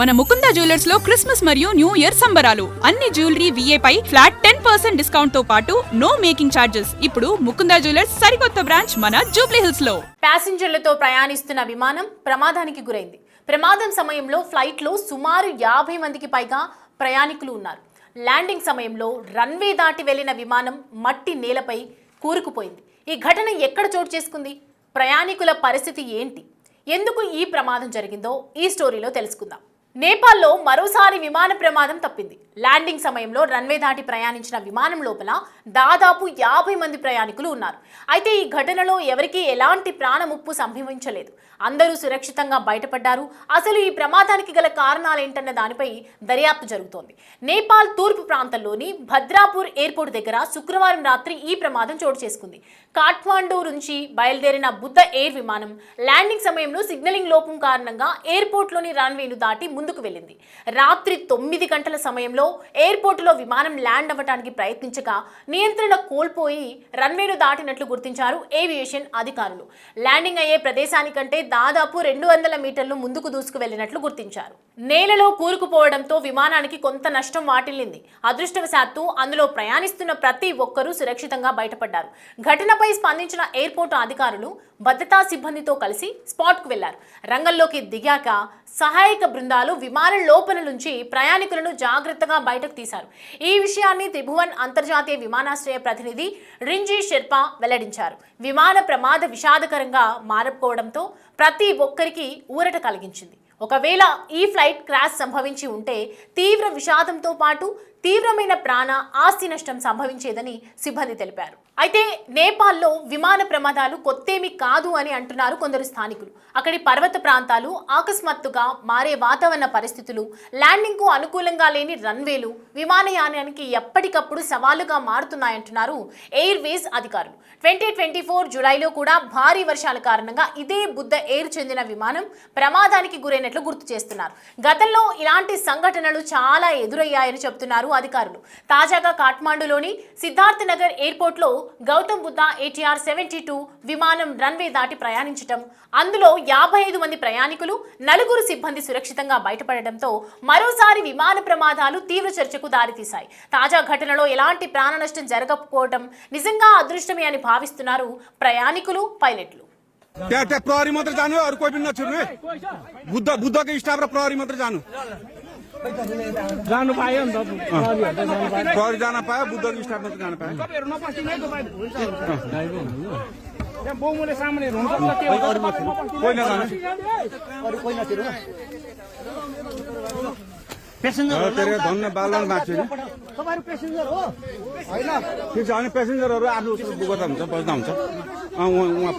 మన ముకుందా జ్యువెలర్స్ లో క్రిస్మస్ మరియు న్యూ ఇయర్ సంబరాలు. అన్ని జ్యువెలరీ VA పై ఫ్లాట్ 10% డిస్కౌంట్ తో పాటు నో మేకింగ్ చార్జెస్. ఇప్పుడు ముకుందా జ్యువెలర్స్ సరికొత్త బ్రాంచ్ మన జూబ్లీ హిల్స్ లో. ప్యాసింజర్లతో ప్రయాణిస్తున్న విమానం ప్రమాదానికి గురైంది. ప్రమాదం సమయంలో ఫ్లైట్ లో సుమారు 50 మందికి పైగా ప్రయాణికులు ఉన్నారు. ల్యాండింగ్ సమయంలో రన్వే దాటి వెళ్లిన విమానం మట్టి నేలపై కూరుకుపోయింది. ఈ ఘటన ఎక్కడ చోటు చేసుకుంది? ప్రయాణికుల పరిస్థితి ఏంటి? ఎందుకు ఈ ప్రమాదం జరిగిందో ఈ స్టోరీలో తెలుసుకుందాం. నేపాల్లో మరోసారి విమాన ప్రమాదం తప్పింది. ల్యాండింగ్ సమయంలో రన్వే దాటి ప్రయాణించిన విమానం లోపల దాదాపు 50 మంది ప్రయాణికులు ఉన్నారు. అయితే ఈ ఘటనలో ఎవరికీ ఎలాంటి ప్రాణ ముప్పు సంభవించలేదు. అందరూ సురక్షితంగా బయటపడ్డారు. అసలు ఈ ప్రమాదానికి గల కారణాలేంటన్న దానిపై దర్యాప్తు జరుగుతోంది. నేపాల్ తూర్పు ప్రాంతంలోని భద్రాపూర్ ఎయిర్పోర్ట్ దగ్గర శుక్రవారం రాత్రి ఈ ప్రమాదం చోటు చేసుకుంది. కాఠ్మాండూ నుంచి బయలుదేరిన బుద్ధ ఎయిర్ విమానం ల్యాండింగ్ సమయంలో సిగ్నలింగ్ లోపం కారణంగా ఎయిర్పోర్ట్లోని రన్వేను దాటి ముందుకు వెళ్ళింది. రాత్రి 9 గంటల సమయంలో ఎయిర్పోర్టులో విమానం ల్యాండ్ అవ్వడానికి ప్రయత్నించగా నియంత్రణ కోల్పోయి రన్వేను దాటినట్లు గుర్తించారు ఏవియేషన్ అధికారులు. ల్యాండింగ్ అయ్యే ప్రదేశానికంటే దాదాపు 200 మీటర్లు ముందుకు దూసుకు వెళ్లినట్లు గుర్తించారు. నేలలో కూరుకుపోవడంతో విమానానికి కొంత నష్టం వాటిల్లింది. అదృష్టవశాత్తు అందులో ప్రయాణిస్తున్న ప్రతి ఒక్కరూ సురక్షితంగా బయటపడ్డారు. ఘటనపై స్పందించిన ఎయిర్పోర్టు అధికారులు భద్రతా సిబ్బందితో కలిసి స్పాట్కు వెళ్లారు. రంగంలోకి దిగాక సహాయక బృందాలు విమానం లోపల నుంచి ప్రయాణికులను జాగ్రత్తగా బయటకు తీశారు. ఈ విషయాన్ని త్రిభువన్ అంతర్జాతీయ విమానాశ్రయ ప్రతినిధి రింజీ షెర్పా వెల్లడించారు. విమాన ప్రమాద విషాదకరంగా మారకపోవడంతో ప్రతి ఒక్కరికి ఊరట కలిగించింది. ఒకవేళ ఈ ఫ్లైట్ క్రాష్ సంభవించి ఉంటే తీవ్ర విషాదంతో పాటు తీవ్రమైన ప్రాణ ఆస్తి నష్టం సంభవించేదని సిబ్బంది తెలిపారు. అయితే నేపాల్లో విమాన ప్రమాదాలు కొత్తేమీ కాదు అని అంటున్నారు కొందరు స్థానికులు. అక్కడి పర్వత ప్రాంతాలు, అకస్మాత్తుగా మారే వాతావరణ పరిస్థితులు, ల్యాండింగ్కు అనుకూలంగా లేని రన్వేలు విమానయానానికి ఎప్పటికప్పుడు సవాలుగా మారుతున్నాయంటున్నారు ఎయిర్వేస్ అధికారులు. 2024 జూలైలో కూడా భారీ వర్షాల కారణంగా ఇదే బుద్ధ ఎయిర్ చెందిన విమానం ప్రమాదానికి గురైనట్లు గుర్తు చేస్తున్నారు. గతంలో ఇలాంటి సంఘటనలు చాలా ఎదురయ్యాయని చెబుతున్నారు అధికారులు. తాజాగా కాఠ్మాండూలోని సిద్ధార్థ్ నగర్ ఎయిర్పోర్ట్లో గౌతమ్ బుద్ధ ATR 72 విమానం రన్వే దాటి ప్రయాణించటం, అందులో 55 మంది ప్రయాణికులు, 4 సిబ్బంది సురక్షితంగా బయటపడడంతో మరోసారి విమాన ప్రమాదాలు తీవ్ర చర్చకు దారితీశాయి. తాజా ఘటనలో ఎలాంటి ప్రాణ నష్టం జరగకపోవడం నిజంగా అదృష్టమే అని భావిస్తున్నారు ప్రయాణికులు, పైలట్లు. प्रहरी मात्र जानु अरू कोही पनि नछुर्नु है। बुद्धको स्टाफ र प्रहरी मात्र जानु पायो नि त। प्रहरी जान पायो, बुद्धको स्टाफ मात्र जान पायो। कोही नजानु, तेरे धन्न बालन बाँच्यो नि ठिक छ। अनि पेसेन्जरहरू आफ्नो बुक गर्दा हुन्छ, बस्दा हुन्छ। उहाँ